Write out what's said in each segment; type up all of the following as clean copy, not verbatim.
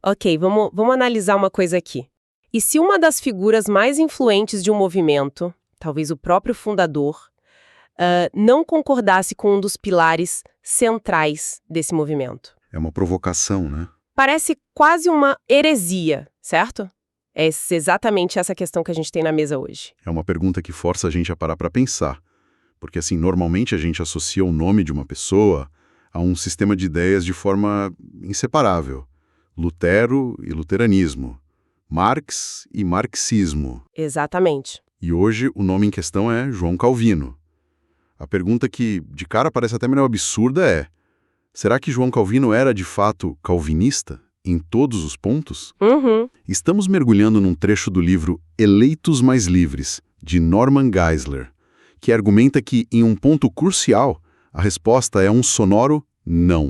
Ok, vamos analisar uma coisa aqui. E se uma das figuras mais influentes de um movimento, talvez o próprio fundador, não concordasse com um dos pilares centrais desse movimento? É uma provocação, né? Parece quase uma heresia, certo? É exatamente essa questão que a gente tem na mesa hoje. É uma pergunta que força a gente a parar para pensar. Porque, assim, normalmente a gente associa o nome de uma pessoa a um sistema de ideias de forma inseparável. Lutero e luteranismo. Marx e marxismo. Exatamente. E hoje o nome em questão é João Calvino. A pergunta que de cara parece até meio absurda é: será que João Calvino era de fato calvinista em todos os pontos? Uhum. Estamos mergulhando num trecho do livro Eleitos Mais Livres, de Norman Geisler, que argumenta que, em um ponto crucial, a resposta é um sonoro não.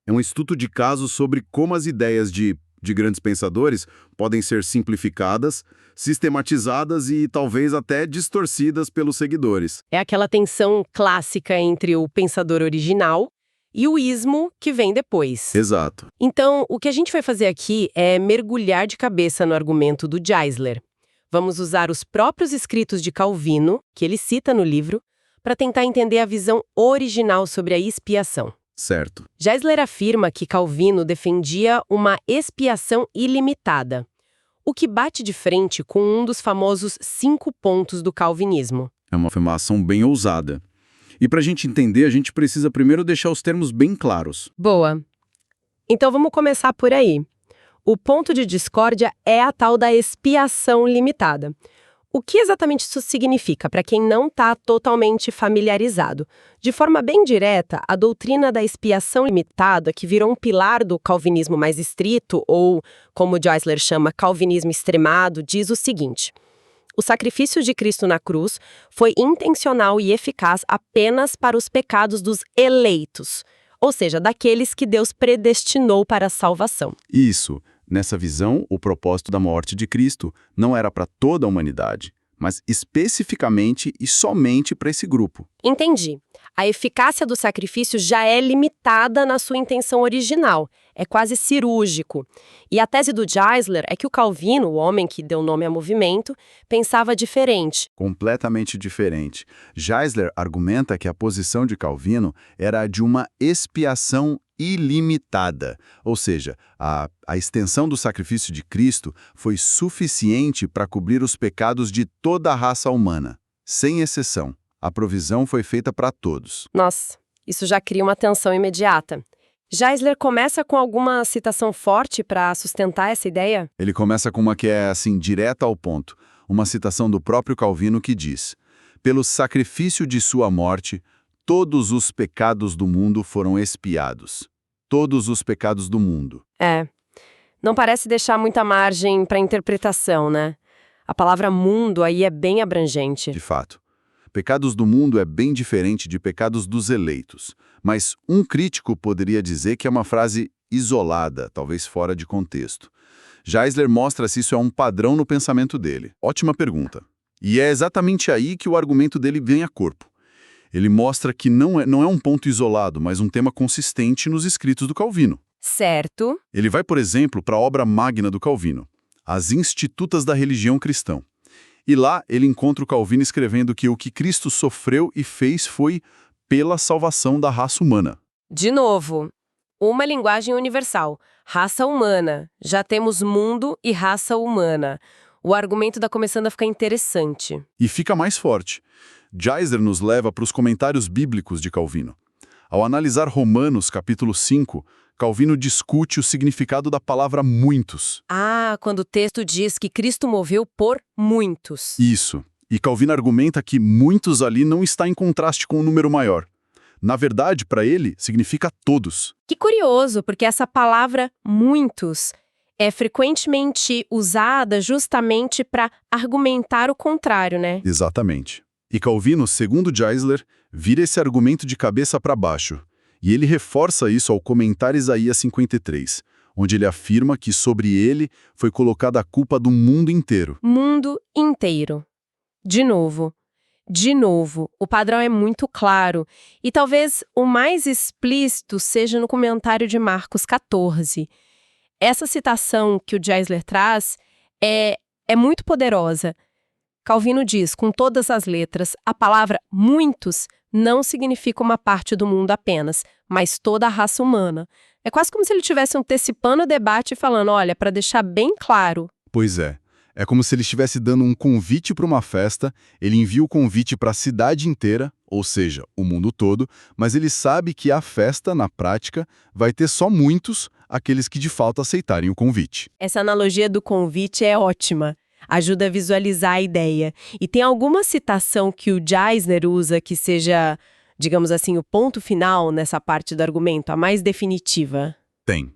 É um estudo de caso sobre como as ideias de grandes pensadores podem ser simplificadas, sistematizadas e talvez até distorcidas pelos seguidores. É aquela tensão clássica entre o pensador original e o ismo que vem depois. Exato. Então, o que a gente vai fazer aqui é mergulhar de cabeça no argumento do Geisler. Vamos usar os próprios escritos de Calvino, que ele cita no livro, para tentar entender a visão original sobre a expiação. Certo. Geisler afirma que Calvino defendia uma expiação ilimitada, o que bate de frente com um dos famosos 5 pontos do calvinismo. É uma afirmação bem ousada. E para a gente entender, a gente precisa primeiro deixar os termos bem claros. Boa. Então vamos começar por aí. O ponto de discórdia é a tal da expiação limitada. O que exatamente isso significa para quem não está totalmente familiarizado? De forma bem direta, a doutrina da expiação limitada, que virou um pilar do calvinismo mais estrito, ou, como Geisler chama, calvinismo extremado, diz o seguinte: o sacrifício de Cristo na cruz foi intencional e eficaz apenas para os pecados dos eleitos, ou seja, daqueles que Deus predestinou para a salvação. Isso. Nessa visão, o propósito da morte de Cristo não era para toda a humanidade, mas especificamente e somente para esse grupo. Entendi. A eficácia do sacrifício já é limitada na sua intenção original, é quase cirúrgico. E a tese do Geisler é que o Calvino, o homem que deu nome ao movimento, pensava diferente. Completamente diferente. Geisler argumenta que a posição de Calvino era a de uma expiação ilimitada, ou seja, a extensão do sacrifício de Cristo foi suficiente para cobrir os pecados de toda a raça humana, sem exceção. A provisão foi feita para todos. Nossa, isso já cria uma tensão imediata. Geisler começa com alguma citação forte para sustentar essa ideia? Ele começa com uma que é, assim, direta ao ponto. Uma citação do próprio Calvino que diz: pelo sacrifício de sua morte, todos os pecados do mundo foram expiados. Todos os pecados do mundo. Não parece deixar muita margem para interpretação, né? A palavra mundo aí é bem abrangente. De fato. Pecados do mundo é bem diferente de pecados dos eleitos. Mas um crítico poderia dizer que é uma frase isolada, talvez fora de contexto. Geisler mostra se isso é um padrão no pensamento dele. Ótima pergunta. E é exatamente aí que o argumento dele vem a corpo. Ele mostra que não é um ponto isolado, mas um tema consistente nos escritos do Calvino. Certo. Ele vai, por exemplo, para a obra magna do Calvino, As Institutas da Religião Cristã. E lá ele encontra o Calvino escrevendo que o que Cristo sofreu e fez foi pela salvação da raça humana. De novo, uma linguagem universal. Raça humana. Já temos mundo e raça humana. O argumento está começando a ficar interessante. E fica mais forte. Geisler nos leva para os comentários bíblicos de Calvino. Ao analisar Romanos, capítulo 5, Calvino discute o significado da palavra muitos. Quando o texto diz que Cristo morreu por muitos. Isso. E Calvino argumenta que muitos ali não está em contraste com um número maior. Na verdade, para ele, significa todos. Que curioso, porque essa palavra muitos é frequentemente usada justamente para argumentar o contrário, né? Exatamente. E Calvino, segundo Geisler, vira esse argumento de cabeça para baixo. E ele reforça isso ao comentar Isaías 53, onde ele afirma que sobre ele foi colocada a culpa do mundo inteiro. Mundo inteiro. De novo, o padrão é muito claro. E talvez o mais explícito seja no comentário de Marcos 14. Essa citação que o Geisler traz é muito poderosa. Calvino diz, com todas as letras, a palavra muitos não significa uma parte do mundo apenas, mas toda a raça humana. É quase como se ele estivesse antecipando o debate e falando, olha, para deixar bem claro. Pois é. É como se ele estivesse dando um convite para uma festa, ele envia o convite para a cidade inteira, ou seja, o mundo todo, mas ele sabe que a festa, na prática, vai ter só muitos, aqueles que de fato aceitarem o convite. Essa analogia do convite é ótima. Ajuda a visualizar a ideia. E tem alguma citação que o Geisler usa que seja, digamos assim, o ponto final nessa parte do argumento, a mais definitiva? Tem.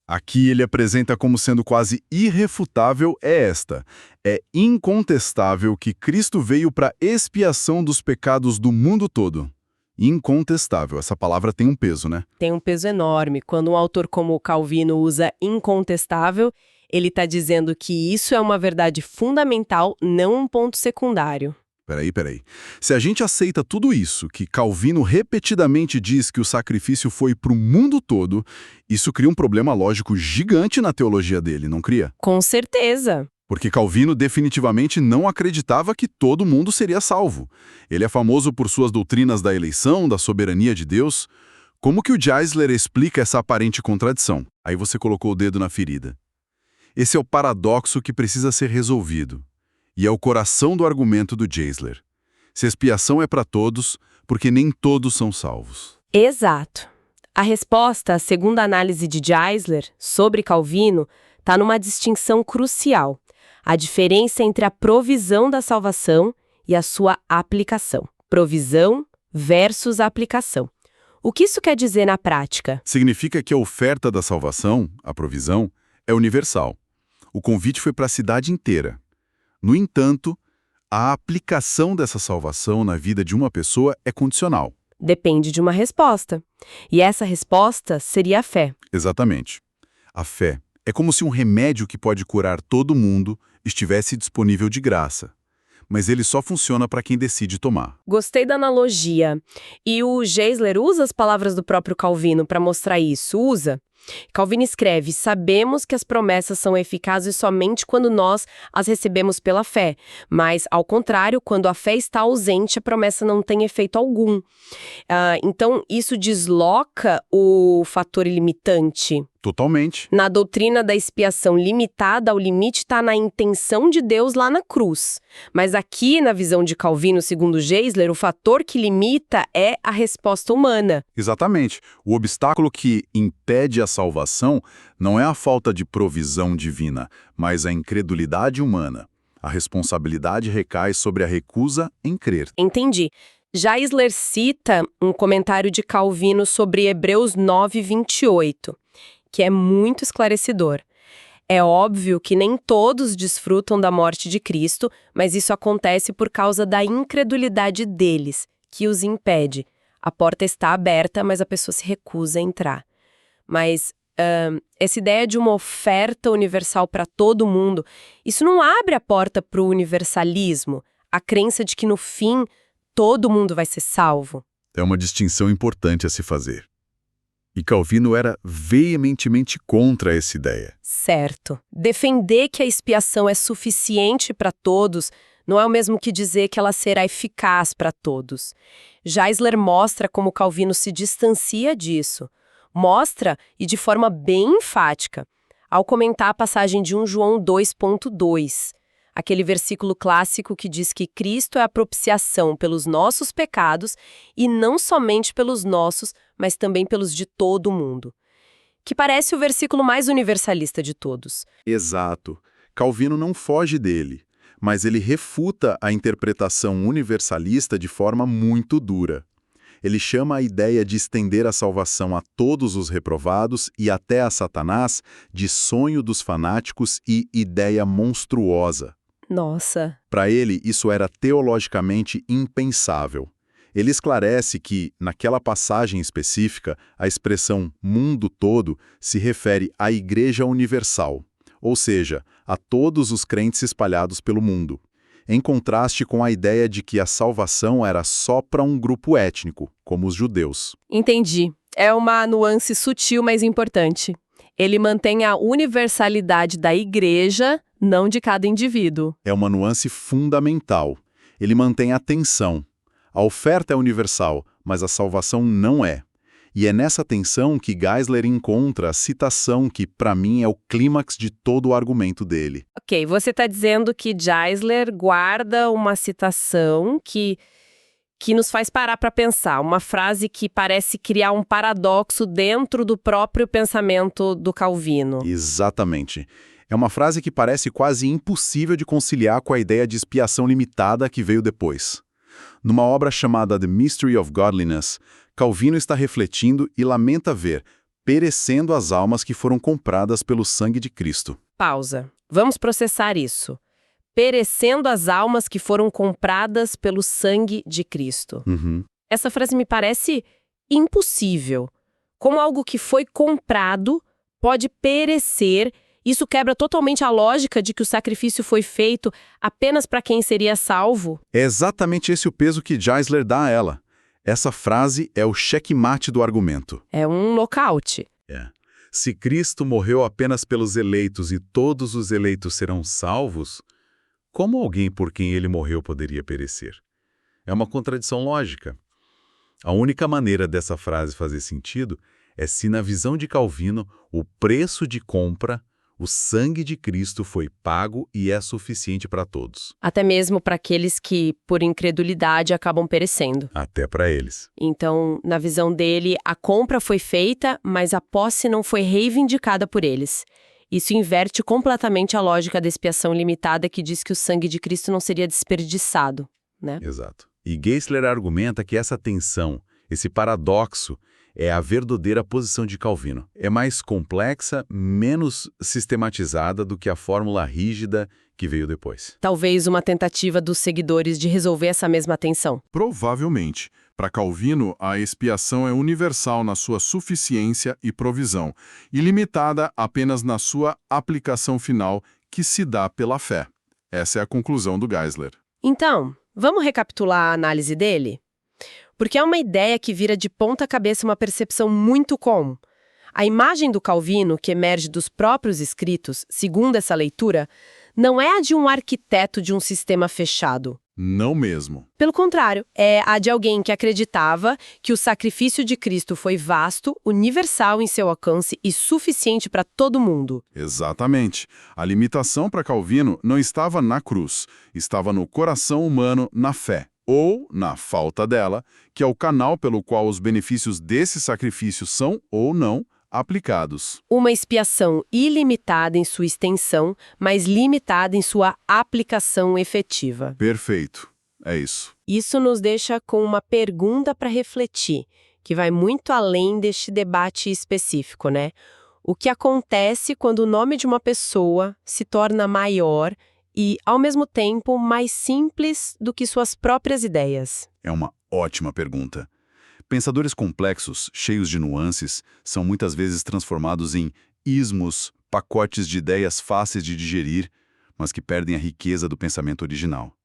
Aqui ele apresenta como sendo quase irrefutável esta. É incontestável que Cristo veio para expiação dos pecados do mundo todo. Incontestável, essa palavra tem um peso, né? Tem um peso enorme. Quando um autor como o Calvino usa incontestável, ele está dizendo que isso é uma verdade fundamental, não um ponto secundário. Peraí. Se a gente aceita tudo isso, que Calvino repetidamente diz que o sacrifício foi para o mundo todo, isso cria um problema lógico gigante na teologia dele, não cria? Com certeza. Porque Calvino definitivamente não acreditava que todo mundo seria salvo. Ele é famoso por suas doutrinas da eleição, da soberania de Deus. Como que o Geisler explica essa aparente contradição? Aí você colocou o dedo na ferida. Esse é o paradoxo que precisa ser resolvido. E é o coração do argumento do Geisler. Se a expiação é para todos, porque nem todos são salvos. Exato. A resposta, segundo a análise de Geisler sobre Calvino, está numa distinção crucial. A diferença entre a provisão da salvação e a sua aplicação. Provisão versus aplicação. O que isso quer dizer na prática? Significa que a oferta da salvação, a provisão, é universal. O convite foi para a cidade inteira. No entanto, a aplicação dessa salvação na vida de uma pessoa é condicional. Depende de uma resposta. E essa resposta seria a fé. Exatamente. A fé é como se um remédio que pode curar todo mundo estivesse disponível de graça. Mas ele só funciona para quem decide tomar. Gostei da analogia. E o Geisler usa as palavras do próprio Calvino para mostrar isso. Usa. Calvino escreve, sabemos que as promessas são eficazes somente quando nós as recebemos pela fé, mas, ao contrário, quando a fé está ausente, a promessa não tem efeito algum. Então, isso desloca o fator ilimitante. Totalmente. Na doutrina da expiação limitada, o limite está na intenção de Deus lá na cruz. Mas aqui, na visão de Calvino, segundo Geisler, o fator que limita é a resposta humana. Exatamente. O obstáculo que impede a salvação não é a falta de provisão divina, mas a incredulidade humana. A responsabilidade recai sobre a recusa em crer. Entendi. Geisler cita um comentário de Calvino sobre Hebreus 9:28. Que é muito esclarecedor. É óbvio que nem todos desfrutam da morte de Cristo, mas isso acontece por causa da incredulidade deles, que os impede. A porta está aberta, mas a pessoa se recusa a entrar. Mas essa ideia de uma oferta universal para todo mundo, isso não abre a porta para o universalismo, a crença de que no fim todo mundo vai ser salvo. É uma distinção importante a se fazer. E Calvino era veementemente contra essa ideia. Certo. Defender que a expiação é suficiente para todos não é o mesmo que dizer que ela será eficaz para todos. Geisler mostra como Calvino se distancia disso. Mostra, e de forma bem enfática, ao comentar a passagem de 1 João 2,2. Aquele versículo clássico que diz que Cristo é a propiciação pelos nossos pecados e não somente pelos nossos, mas também pelos de todo o mundo. Que parece o versículo mais universalista de todos. Exato. Calvino não foge dele, mas ele refuta a interpretação universalista de forma muito dura. Ele chama a ideia de estender a salvação a todos os reprovados e até a Satanás de sonho dos fanáticos e ideia monstruosa. Nossa! Para ele, isso era teologicamente impensável. Ele esclarece que, naquela passagem específica, a expressão mundo todo se refere à Igreja Universal, ou seja, a todos os crentes espalhados pelo mundo, em contraste com a ideia de que a salvação era só para um grupo étnico, como os judeus. Entendi. É uma nuance sutil, mas importante. Ele mantém a universalidade da igreja, não de cada indivíduo. É uma nuance fundamental. Ele mantém a tensão. A oferta é universal, mas a salvação não é. E é nessa tensão que Geisler encontra a citação que, para mim, é o clímax de todo o argumento dele. Ok, você está dizendo que Geisler guarda uma citação que nos faz parar para pensar, uma frase que parece criar um paradoxo dentro do próprio pensamento do Calvino. Exatamente. É uma frase que parece quase impossível de conciliar com a ideia de expiação limitada que veio depois. Numa obra chamada The Mystery of Godliness, Calvino está refletindo e lamenta ver perecendo as almas que foram compradas pelo sangue de Cristo. Pausa. Vamos processar isso. Perecendo as almas que foram compradas pelo sangue de Cristo. Essa frase me parece impossível. Como algo que foi comprado pode perecer, isso quebra totalmente a lógica de que o sacrifício foi feito apenas para quem seria salvo. É exatamente esse o peso que Geisler dá a ela. Essa frase é o checkmate do argumento. É um nocaute. Se Cristo morreu apenas pelos eleitos e todos os eleitos serão salvos, como alguém por quem ele morreu poderia perecer? É uma contradição lógica. A única maneira dessa frase fazer sentido é se, na visão de Calvino, o preço de compra, o sangue de Cristo foi pago e é suficiente para todos. Até mesmo para aqueles que, por incredulidade, acabam perecendo. Até para eles. Então, na visão dele, a compra foi feita, mas a posse não foi reivindicada por eles. Isso inverte completamente a lógica da expiação limitada que diz que o sangue de Cristo não seria desperdiçado, né? Exato. E Geisler argumenta que essa tensão, esse paradoxo, é a verdadeira posição de Calvino. É mais complexa, menos sistematizada do que a fórmula rígida que veio depois. Talvez uma tentativa dos seguidores de resolver essa mesma tensão. Provavelmente. Para Calvino, a expiação é universal na sua suficiência e provisão, e limitada apenas na sua aplicação final, que se dá pela fé. Essa é a conclusão do Geisler. Então, vamos recapitular a análise dele? Porque é uma ideia que vira de ponta cabeça uma percepção muito comum. A imagem do Calvino, que emerge dos próprios escritos, segundo essa leitura, não é a de um arquiteto de um sistema fechado. Não mesmo. Pelo contrário, é a de alguém que acreditava que o sacrifício de Cristo foi vasto, universal em seu alcance e suficiente para todo mundo. Exatamente. A limitação para Calvino não estava na cruz, estava no coração humano, na fé, ou na falta dela, que é o canal pelo qual os benefícios desse sacrifício são, ou não, aplicados. Uma expiação ilimitada em sua extensão, mas limitada em sua aplicação efetiva. Perfeito. É isso. Isso nos deixa com uma pergunta para refletir, que vai muito além deste debate específico, né? O que acontece quando o nome de uma pessoa se torna maior e, ao mesmo tempo, mais simples do que suas próprias ideias? É uma ótima pergunta. Pensadores complexos, cheios de nuances, são muitas vezes transformados em ismos, pacotes de ideias fáceis de digerir, mas que perdem a riqueza do pensamento original.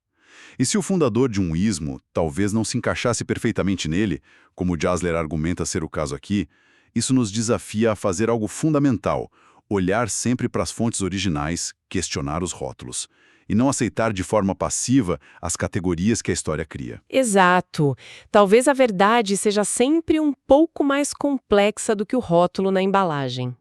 E se o fundador de um ismo talvez não se encaixasse perfeitamente nele, como Geisler argumenta ser o caso aqui, isso nos desafia a fazer algo fundamental, olhar sempre para as fontes originais, questionar os rótulos, e não aceitar de forma passiva as categorias que a história cria. Exato. Talvez a verdade seja sempre um pouco mais complexa do que o rótulo na embalagem.